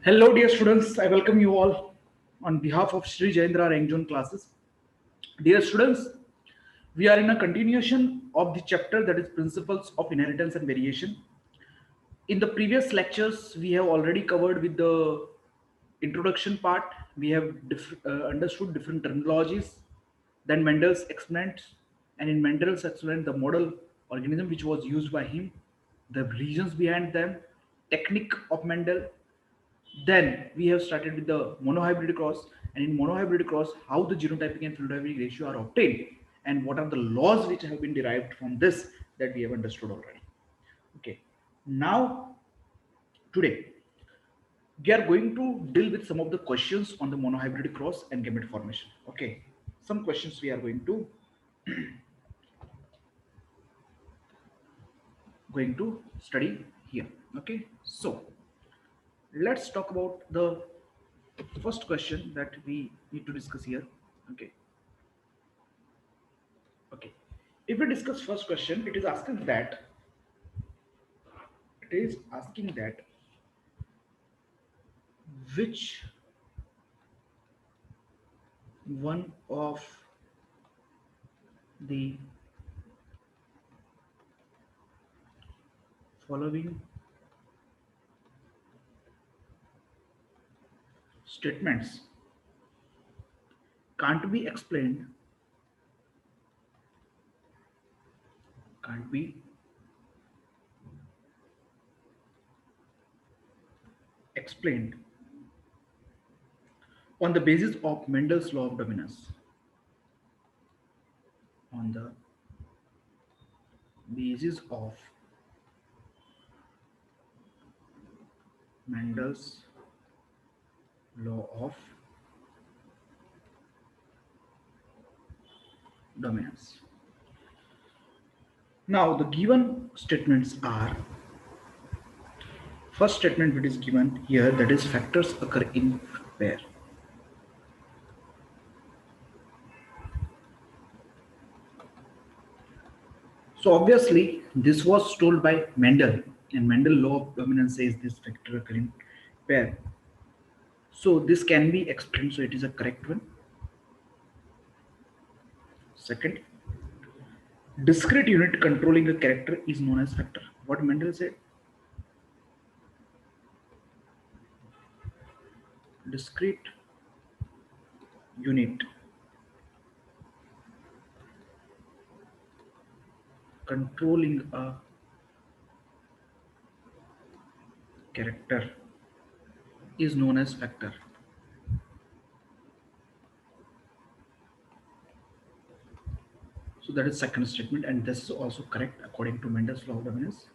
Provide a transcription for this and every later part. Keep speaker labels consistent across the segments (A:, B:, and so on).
A: Hello, dear students. I welcome you all on behalf of Sri Jayendra Rangjun classes. Dear students, we are in a continuation of the chapter that is Principles of Inheritance and Variation. In the previous lectures, we have already covered with the introduction part. We have understood different terminologies. Then Mendel's explained, and in Mendel's explained the model organism which was used by him, the reasons behind them, technique of Mendel. Then we have started with the monohybrid cross, and in monohybrid cross, how the genotypic and phenotypic ratio are obtained, and what are the laws which have been derived from this that we have understood already. Okay, now today we are going to deal with some of the questions on the monohybrid cross and gamete formation. Okay, some questions we are going to study here. Okay, so let's talk about the first question that we need to discuss here. Okay, okay. If we discuss first question, it is asking that which one of the following statements can't be explained can't be explained on the basis of Mendel's law of dominance. On the basis of Mendel's law of dominance. Now the given statements are, first statement which is given here, that is factors occur in pair. So obviously this was told by Mendel, and Mendel law of dominance says this factor occur in pair. So this can be explained, so it is a correct one. Second, discrete unit controlling a character is known as factor. What Mendel said, discrete unit controlling a character is known as factor. So that is second statement, and this is also correct according to Mendel's law of dominance.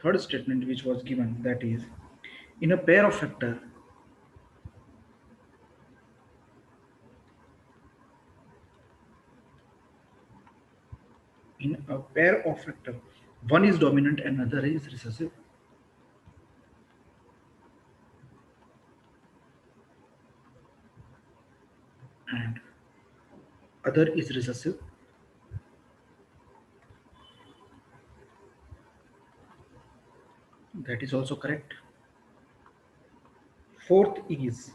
A: Third statement which was given, that is, in a pair of factor, in a pair of factor, one is dominant and another is recessive. And other is recessive. That is also correct. Fourth is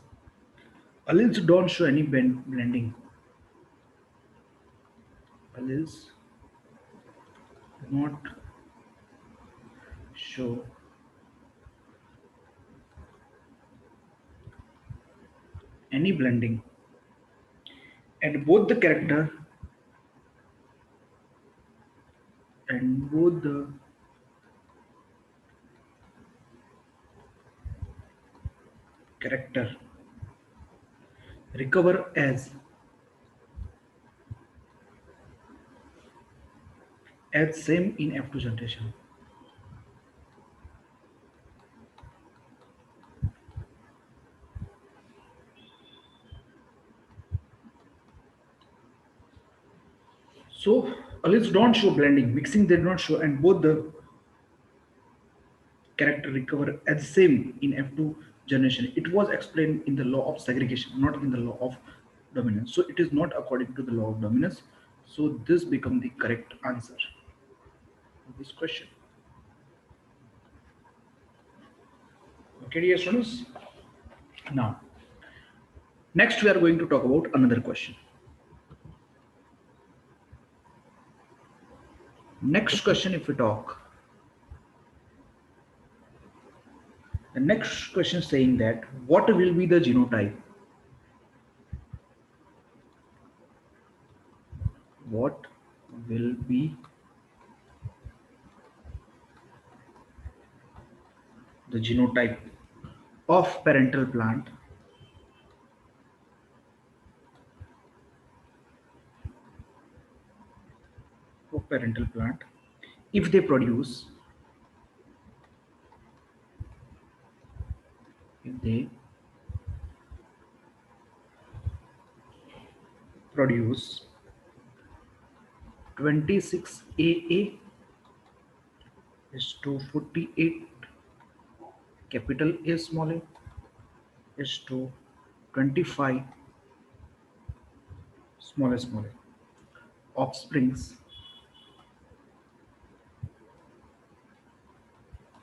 A: alleles don't show any blending. Alleles do not show any blending, and both the character recover as same in F2 generation. So alleles don't show blending, mixing they do not show, and both the character recover as same in F2 generation. It was explained in the law of segregation, not in the law of dominance. So it is not according to the law of dominance. So this become the correct answer of this question. Okay, dear students. Now, next we are going to talk about another question. Next question, if we talk, the next question saying that what will be the genotype? What will be the genotype of parental plant if they produce if they produce 26 AA is to 48 capital A small a is to 25 small a offsprings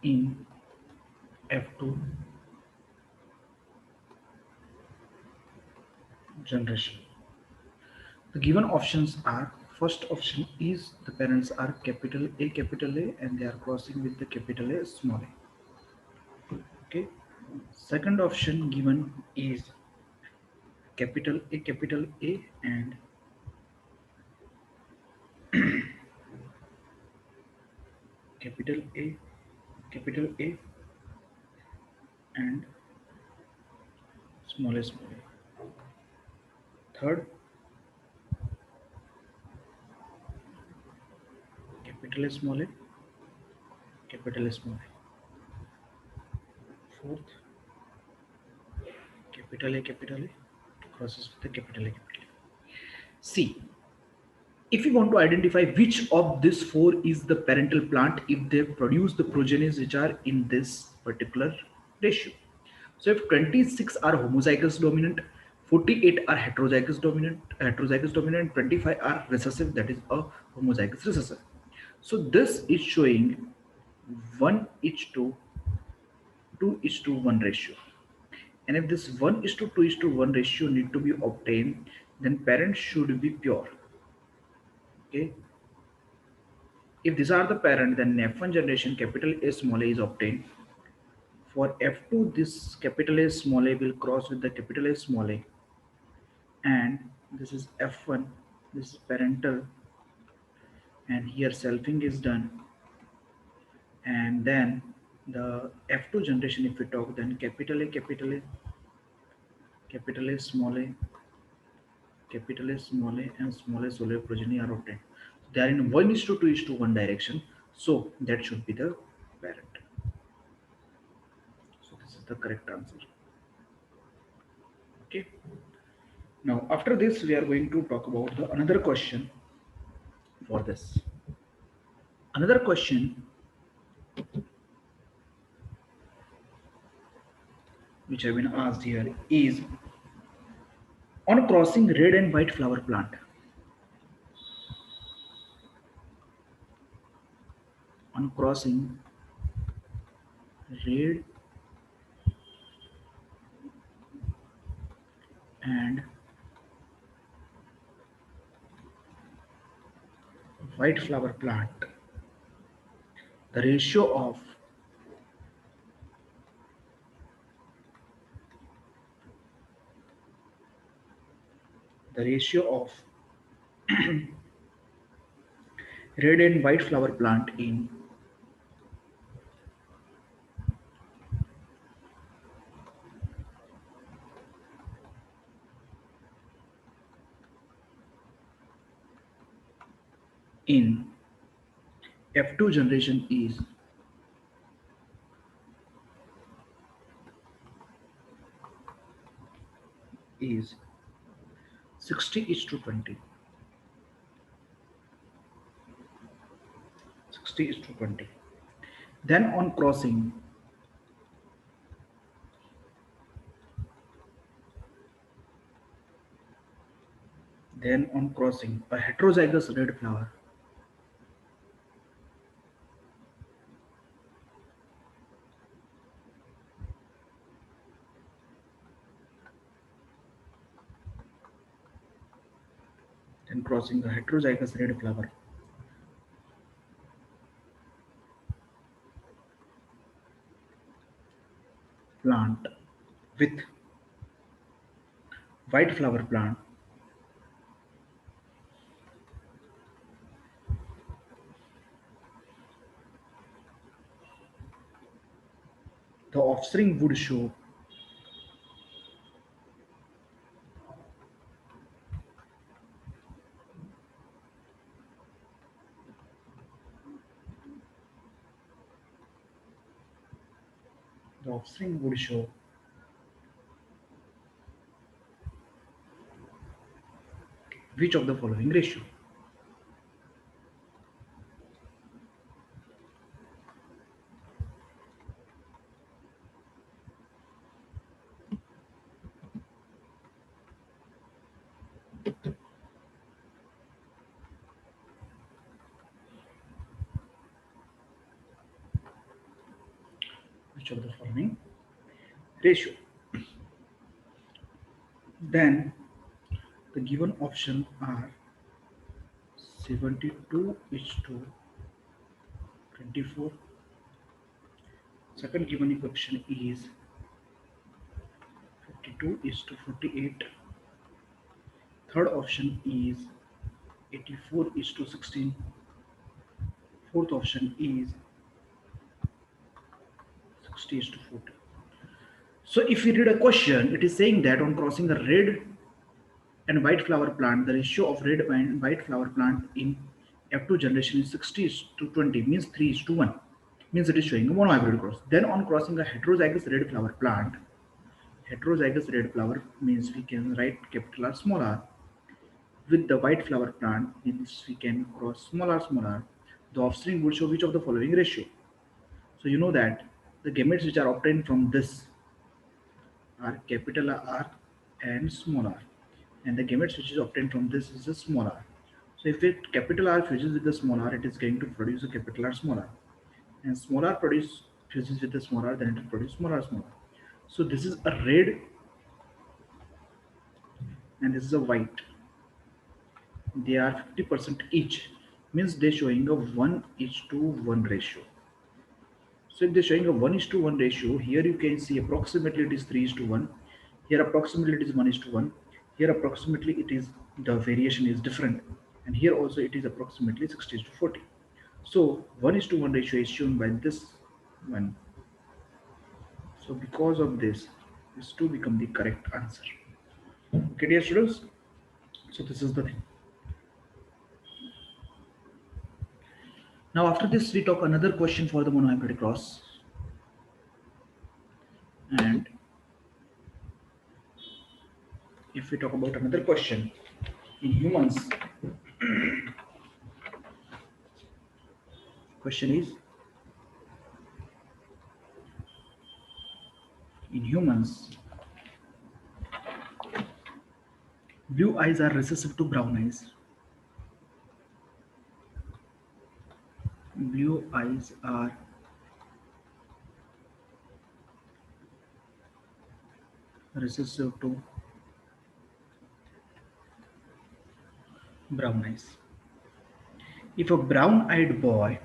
A: in F2 generation. The given options are, first option is the parents are capital A and they are crossing with the capital A small a. Okay. Second option given is capital A and capital A, capital A and small a. Third, capital A small a, capital A small a. Fourth, capital A crosses with the capital A capital A. See, if you want to identify which of these four is the parental plant if they produce the progenies which are in this particular ratio. So if 26 are homozygous dominant, 48 are heterozygous dominant, 25 are recessive, that is a homozygous recessive. So this is showing 1 is to 2 is to 1 ratio. And if this 1 is to 2 is to 1 ratio need to be obtained, then parents should be pure. Okay. If these are the parent, then F1 generation capital A small a is obtained. For F2, this capital A small a will cross with the capital A small a. And this is F1, this is parental, and here selfing is done. And then the F2 generation, if we talk, then capital A small a, capital A small a, and small a solar progeny are obtained. They are in 1 is to 2 is to 1 direction. So that should be the parent. So this is the correct answer. Okay. Now after this, we are going to talk about the another question for this. Another question which have been asked here is on crossing red and white flower plant. On crossing red and white flower plant, the ratio of the ratio of red and white flower plant in F2 generation is 60 is to 20. 60 is to 20. Then on crossing a heterozygous red flower, then crossing a heterozygous red flower plant with white flower plant, the offspring would show the offspring would show which of the following ratio? Which of the following ratio? Then the given option are 72 is to 24. Second given equation is 52 is to 48. Third option is 84 is to 16. Fourth option is 60 is to 40. So if we read a question, it is saying that on crossing a red and white flower plant, the ratio of red and white flower plant in F2 generation is 60 is to 20, means 3 is to 1. Means it is showing a monohybrid cross. Then on crossing a heterozygous red flower plant, heterozygous red flower means we can write capital R small r. With the white flower plant means we can cross small r. The offspring will show which of the following ratio. So you know that the gametes which are obtained from this are capital R and small r, and the gametes which is obtained from this is a small r. So if it capital R fuses with the small r, it is going to produce a capital R small r, and small r fuses with the small r, then it will produce small r small r. So this is a red and this is a white. They are 50% each, means they're showing a 1 is to 1 ratio. So if they're showing a 1 is to 1 ratio, here you can see approximately it is 3 is to 1. Here approximately it is 1 is to 1. Here approximately it is, the variation is different. And here also it is approximately 60 is to 40. So 1 is to 1 ratio is shown by this one. So because of this 2 become the correct answer. Okay, dear students. So this is the thing. Now after this, we talk another question for the monohybrid cross. And if we talk about another question in humans, question is, in humans, blue eyes are recessive to brown eyes. Blue eyes are recessive to brown eyes. If a brown-eyed boy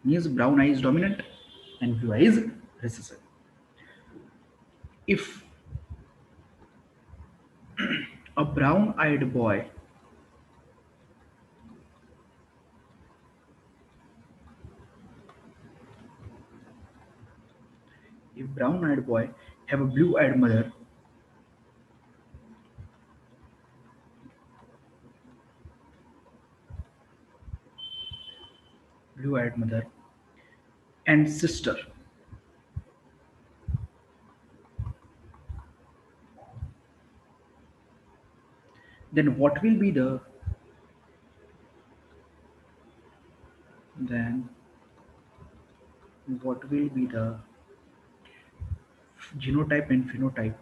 A: means brown eye is dominant and blue eye is recessive. If a brown-eyed boy if brown-eyed boy have a blue-eyed mother, blue-eyed mother and sister, then then what will be the genotype and phenotype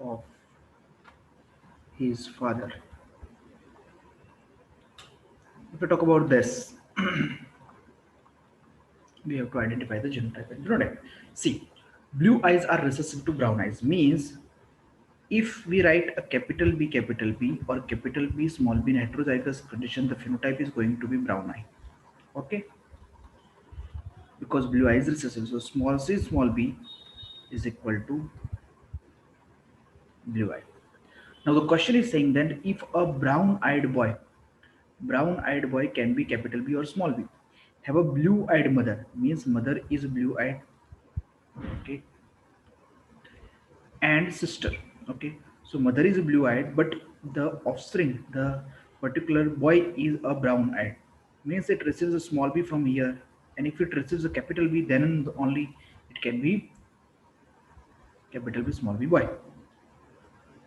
A: of his father? If we talk about this, We have to identify the genotype and phenotype. See, blue eyes are recessive to brown eyes means if we write a capital B or capital B small b in heterozygous condition, the phenotype is going to be brown eye. Okay, because blue eye is recessive, so small c small b is equal to blue eye. Now the question is saying that if a brown-eyed boy can be capital B or small b, have a blue-eyed mother means mother is blue-eyed, okay, and sister, okay. So mother is blue-eyed, but the offspring, the particular boy is a brown-eyed, means it receives a small b from here, and if it receives a capital B, then only it can be capital B small b boy.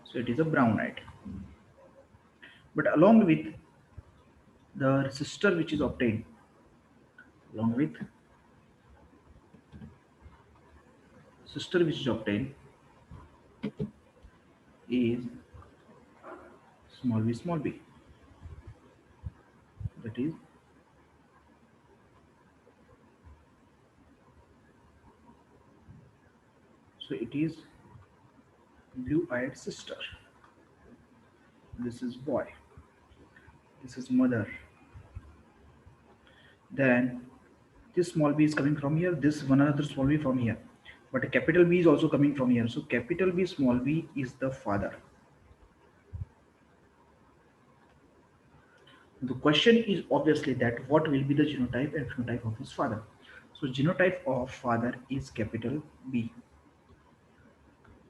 A: So it is a brown-eyed. But the sister which is obtained, along with sister which is obtained is small b. That is, so it is blue-eyed sister. This is boy. This is mother. Then this small b is coming from here. This one another small b from here. But a capital B is also coming from here. So capital B small b is the father. The question is obviously that what will be the genotype and phenotype of his father. So genotype of father is capital B.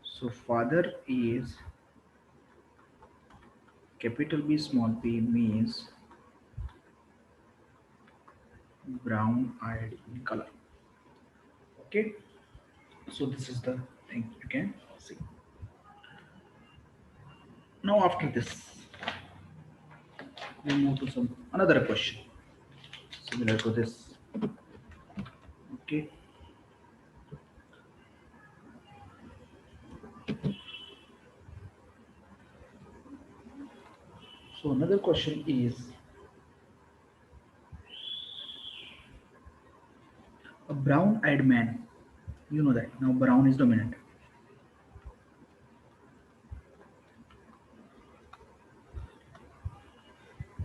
A: So father is capital B small b means brown eyed in color. Okay, so this is the thing you can see. Now after this, we move to some another question similar to this. Okay, so another question is a brown eyed man. You know that now brown is dominant.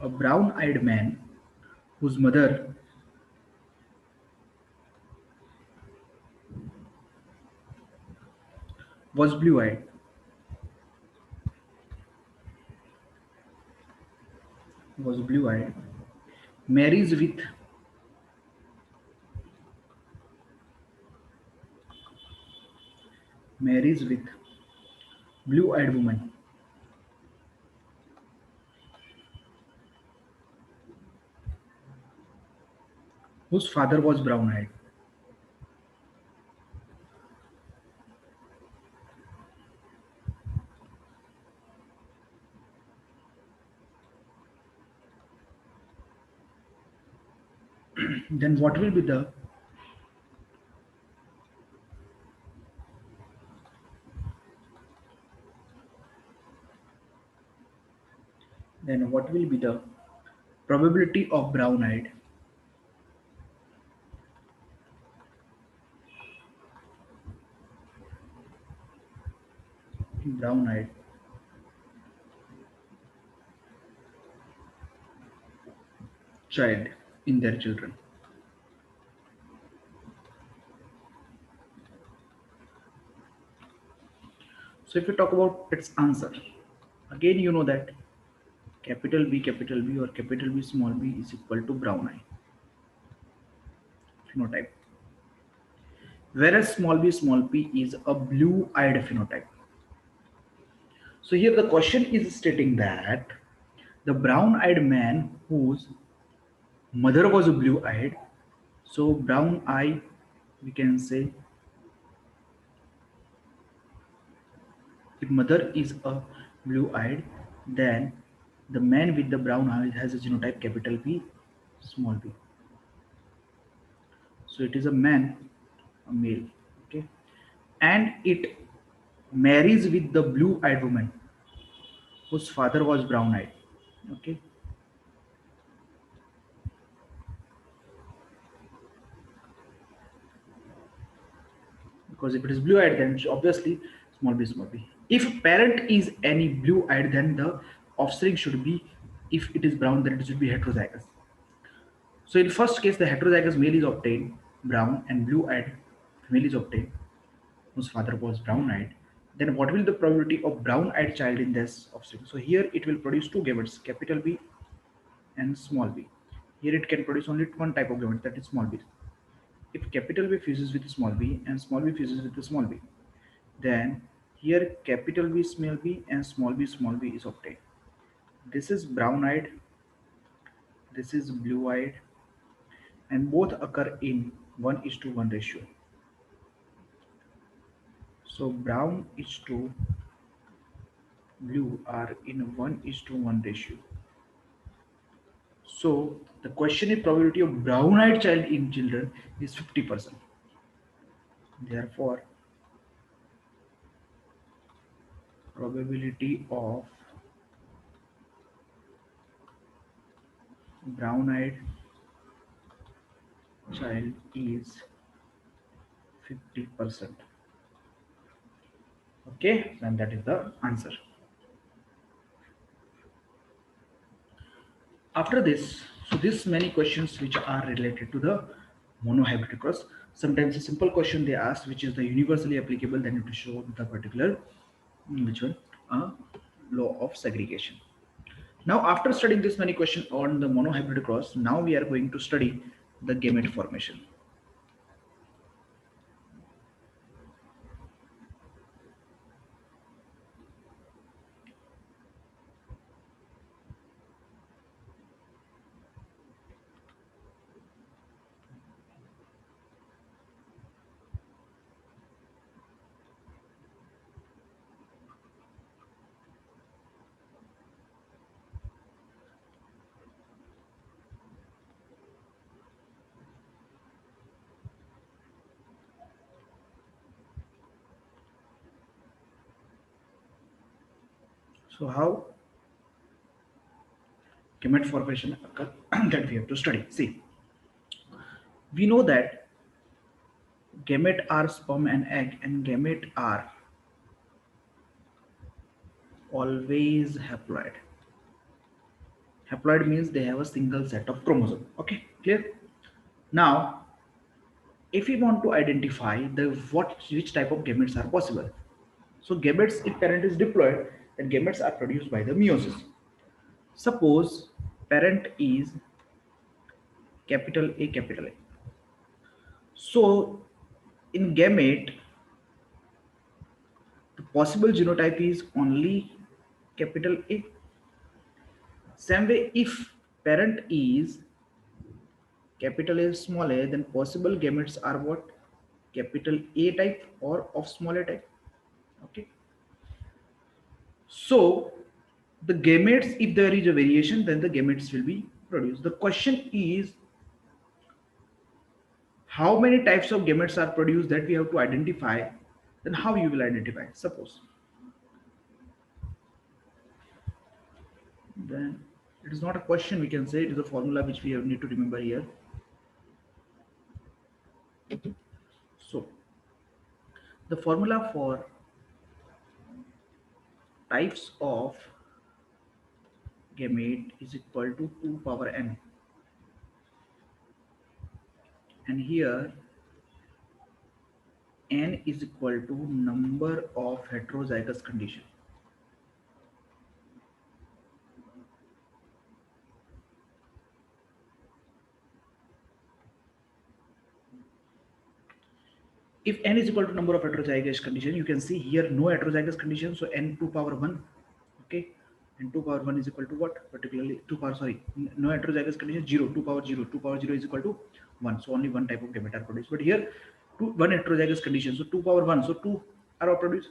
A: A brown eyed man whose mother was blue eyed marries with marries with blue eyed woman whose father was brown eyed. Then what will be the probability of brown eyed child in their children? So if you talk about its answer, again you know that capital B or capital B small b is equal to brown eye phenotype, whereas small p is a blue eyed phenotype. So here the question is stating that the brown eyed man whose mother was blue eyed, so brown eye, we can say if mother is a blue eyed, then the man with the brown eyes has a genotype capital B small b. So it is a man, a male, okay, and it marries with the blue eyed woman whose father was brown eyed, okay. because if it is blue-eyed, then obviously small b, small b. If parent is any blue-eyed, then the offspring should be, if it is brown, then it should be heterozygous. So in first case, the heterozygous male is obtained brown and blue-eyed female is obtained whose father was brown-eyed. Then what will the probability of brown-eyed child in this offspring? So here it will produce two gametes, capital B and small b. Here it can produce only one type of gamete, that is small b. If capital B fuses with small b and small b fuses with the small b, then here capital B small b and small b is obtained. This is brown-eyed, this is blue-eyed, and both occur in 1:1 ratio. So brown is to blue are in 1:1 ratio. So the question is probability of brown-eyed child in children is 50%. Therefore, probability of brown-eyed child is 50%. Okay, and that is the answer. After this, so this many questions which are related to the monohybrid cross. Sometimes a simple question they ask, which is the universally applicable, then you have to show the particular which one, law of segregation. Now, after studying this many questions on the monohybrid cross, now we are going to study the gamete formation. So, how gamete formation occur that we have to study. See, we know that gamete are sperm and egg, and gamete are always haploid. Haploid means they have a single set of chromosome. Okay, clear? Now, if we want to identify the what which type of gametes are possible, so gametes, if parent is diploid, then gametes are produced by the meiosis. Suppose parent is capital A, capital A. So in gamete, the possible genotype is only capital A. Same way, if parent is capital A, small a, then possible gametes are what? Capital A type or of small a type. Okay. So the gametes, if there is a variation, then the gametes will be produced. The question is how many types of gametes are produced, that we have to identify. Then how you will identify? Suppose then it is not a question, we can say it is a formula which we have need to remember here. So the formula for types of gamete is equal to 2 power n, and here n is equal to number of heterozygous condition. If n is equal to number of heterozygous condition, you can see here no heterozygous condition, so n 2 power 1. Okay, and 2 power 1 is equal to what? Particularly 2 power, sorry, no heterozygous condition, 0, 2 power 0, 2 power 0 is equal to 1, so only one type of gamete are produced. But here one heterozygous condition, so 2 power 1, so 2 are all produced.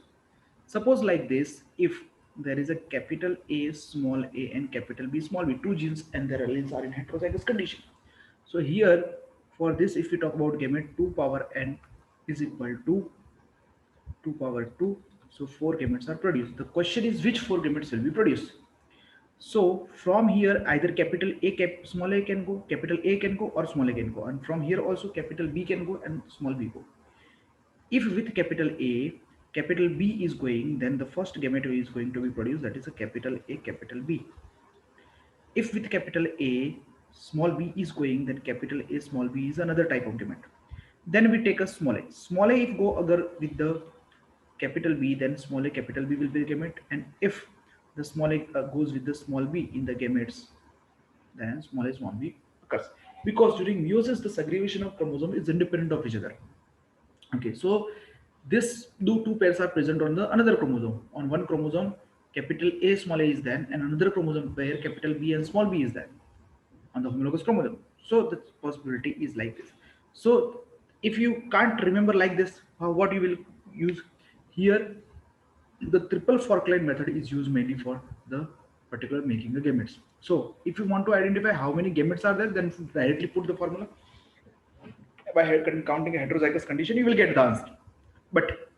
A: Suppose like this, if there is a capital A small a and capital B small b, two genes and their alleles are in heterozygous condition. So here for this, if we talk about gamete, 2 power n is equal to 2 power 2, so 4 gametes are produced. The question is which 4 gametes will be produced. So from here either capital A, small a can go, capital A can go, or small a can go, and from here also capital B can go and small b go. If with capital A, capital B is going, then the first gamete is going to be produced, that is a capital A, capital B. If with capital A, small b is going, then capital A, small b is another type of gamete. Then we take a small a. Small a if go agar with the capital B, then small a, capital B will be the gamete. And if the small a goes with the small b in the gametes, then small b occurs. Because during meiosis, the segregation of chromosome is independent of each other. Okay, so this two pairs are present on the another chromosome. On one chromosome, capital A, small a is there, and another chromosome where capital B and small b is there on the homologous chromosome. So the possibility is like this. So if you can't remember like this, what you will use here, the triple fork line method is used mainly for the particular making the gametes. So if you want to identify how many gametes are there, then directly put the formula by counting a heterozygous condition, you will get the answer. But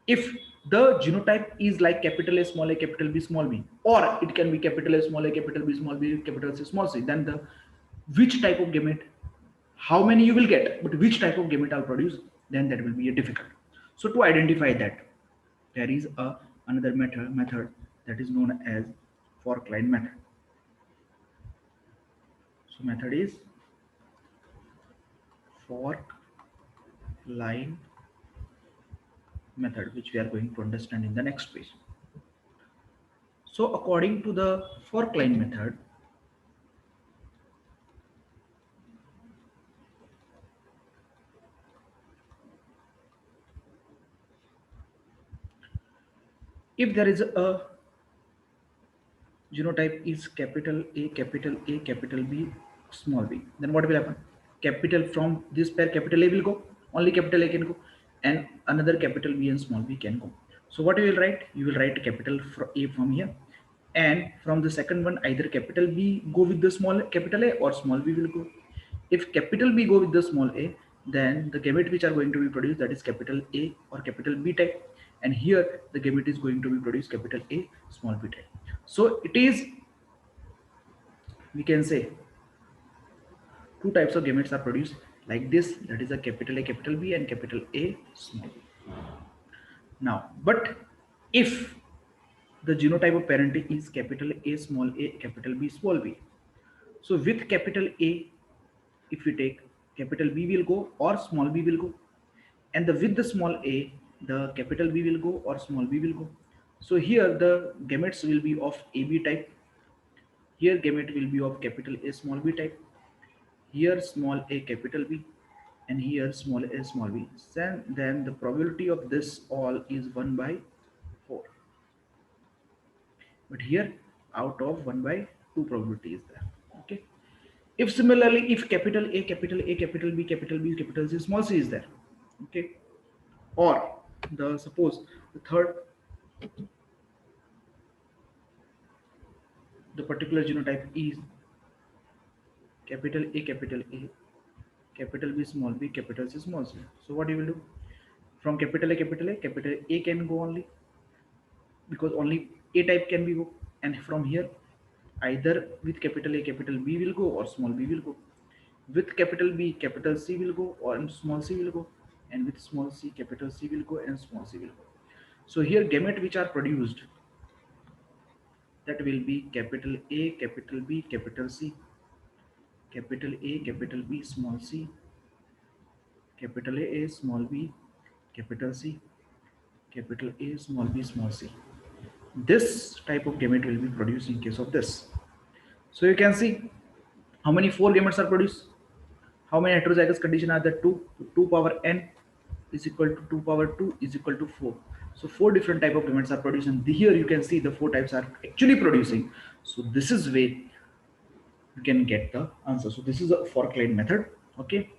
A: if the genotype is like capital A, small a, capital B, small b, or it can be capital A, small a, capital B, small b, capital C, small c, then the which type of gamete, how many you will get, but which type of gamete I'll produce, then that will be a difficult. So to identify that, there is another method that is known as fork line method. So method is fork line method, which we are going to understand in the next page. So according to the fork line method, if there is a genotype is capital A, capital A, capital B, small b, then what will happen? Capital from this pair, capital A will go, only capital A can go, and another capital B and small b can go. So what you will write? You will write capital A from here, and from the second one, either capital B go with the small capital A or small b will go. If capital B go with the small a, then the gamete which are going to be produced, that is capital A or capital B type, and here the gamete is going to be produced capital A, small b type. So it is, we can say, two types of gametes are produced like this, that is a capital A, capital B, and capital A, small b. Now, but if the genotype of parent is capital A, small a, capital B, small b, so with capital A, if we take, capital B will go or small b will go, and the with the small a, the capital B will go or small b will go. So here the gametes will be of AB type. Here gamete will be of capital A, small b type. Here small a, capital B, and here small a, small b. Then the probability of this all is 1 by 4. But here out of 1 by 2 probability is there. Okay. If similarly, if capital A, capital A, capital B, capital B, capital C, small c is there. Okay. Or the suppose the third, the particular genotype is capital A, capital A, capital B, small b, capital C, small c. So what you will do? From capital A, capital A can go only, because only A type can be go. And from here, either with capital A, capital B will go or small b will go. With capital B, capital C will go or small c will go. And with small c, capital C will go and small c will go. So here gamete which are produced, that will be capital A, capital B, capital C, capital A, capital B, small c, capital A, small b, capital C, capital A, small b, small c. This type of gamete will be produced in case of this. So you can see how many 4 gametes are produced. How many heterozygous condition are there? 2. 2 power n is equal to 2 power 2 is equal to 4. So 4 different type of gametes are produced, and here you can see the 4 types are actually producing. So this is way you can get the answer. So this is a fork line method. Okay.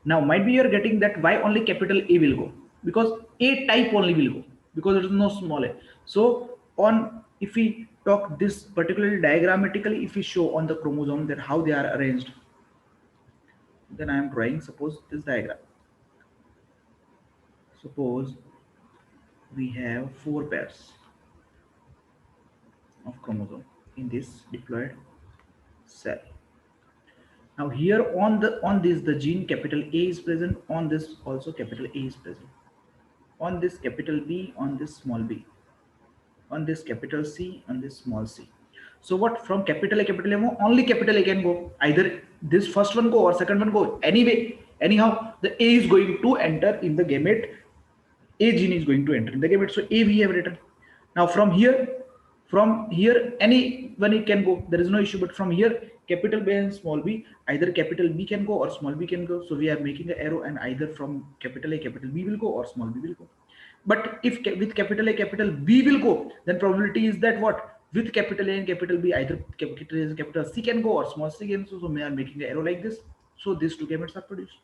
A: Now might be you're getting that why only capital A will go, because A type only will go, because there is no small a. So on, if we talk this particularly diagrammatically, if we show on the chromosome that how they are arranged, then I am drawing suppose this diagram. Suppose we have 4 pairs of chromosome in this diploid cell. Now here on this the gene capital A is present, on this also capital A is present. on this capital B, on this small b, on this capital C, on this small c. So what, from capital A, capital M, only capital A can go. Either this first one go or second one go. Anyway, anyhow, the A is going to enter in the gamete. A gene is going to enter in the gamete. So A we have written. Now from here, any one it can go. There is no issue. But from here, capital B and small b, either capital B can go or small b can go. So we are making an arrow, and either from capital A, capital B will go or small b will go. But if with capital A, capital B will go, then probability is that what, with capital A and capital B, either capital A and capital C can go or small c can go. So we are making an arrow like this. So these two gametes are produced.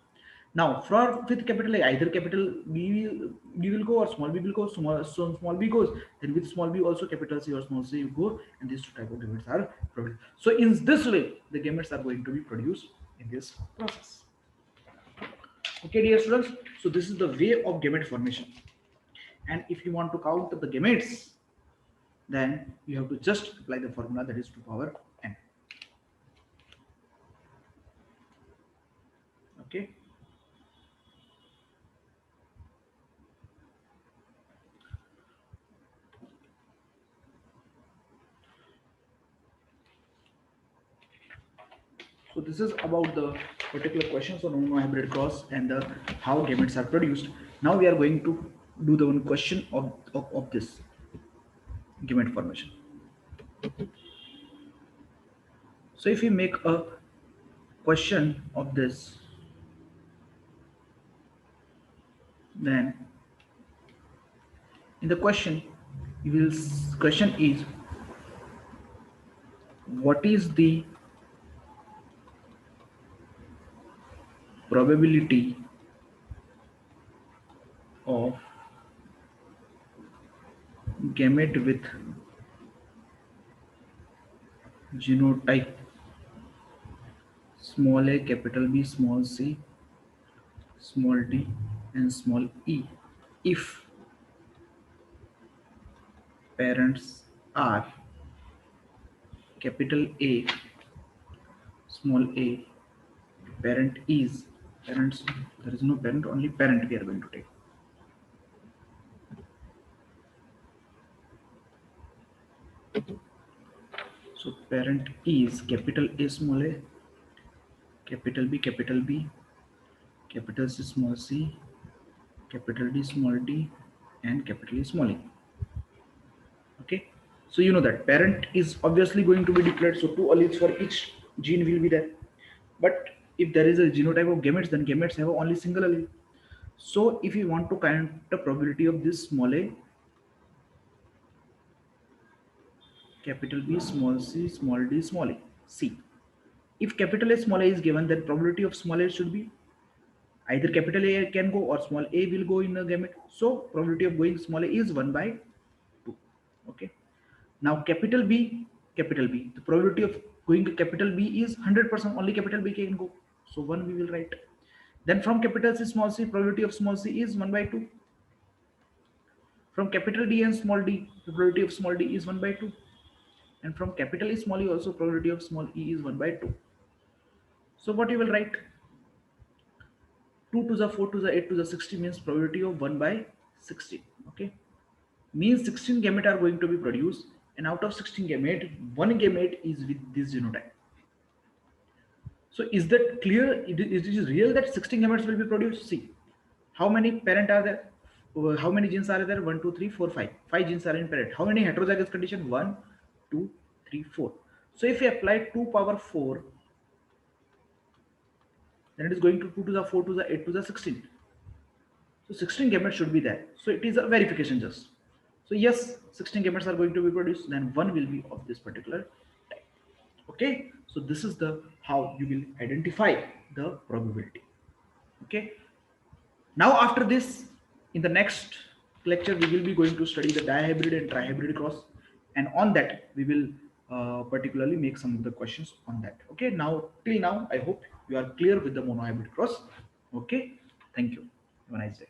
A: Now, for with capital A, either capital B will go or small b will go. So small b goes. Then with small b also capital C or small c will go, and these two type of gametes are produced. So in this way, the gametes are going to be produced in this process. Okay, dear students. So this is the way of gamete formation. And if you want to count the gametes, then you have to just apply the formula, that is 2 power n. Okay. So this is about the particular questions on monohybrid cross and the how gametes are produced. Now we are going to do the one question of this gamete formation. So if we make a question of this, then in the question, you will question is, what is the probability of gamete with genotype small a, capital B, small c, small d, and small e, if parents are capital A, small a, parent is, parents, there is no parent, only parent we are going to take. So parent is capital A, small a, capital B, capital C, small c, capital D, small d, and capital E, small e. Okay, so you know that parent is obviously going to be declared, so 2 alleles for each gene will be there. But if there is a genotype of gametes, then gametes have only single allele. So if you want to count the probability of this small a, capital B, small c, small d, small a, c. If capital A, small a is given, then probability of small a should be either capital A can go or small a will go in a gamete. So probability of going small a is 1 by 2. Okay. Now capital B, the probability of going to capital B is 100%. Only capital B can go. So 1 we will write. Then from capital C, small c, probability of small c is 1 by 2. From capital D and small d, the probability of small d is 1 by 2. And from capital E, small e also, probability of small e is 1 by 2. So what you will write? 2 to the 4 to the 8 to the 60 means probability of 1 by 16. Okay. Means 16 gamete are going to be produced, and out of 16 gamete, one gamete is with this genotype. So is that clear? It is real that 16 gametes will be produced. See, how many parent are there? How many genes are there? 1, 2, 3, 4, 5. 5 genes are in parent. How many heterozygous condition? 1, 2, 3, 4. So if we apply 2 power 4, then it is going to 2 to the 4 to the 8 to the 16. So 16 gametes should be there. So it is a verification just. So yes, 16 gametes are going to be produced. Then one will be of this particular type. Okay. So this is the how you will identify the probability. Okay. Now after this, in the next lecture, we will be going to study the dihybrid and trihybrid cross, and on that we will particularly make some of the questions on that. Okay. Now till now, I hope you are clear with the monohybrid cross. Okay. Thank you. Have a nice day.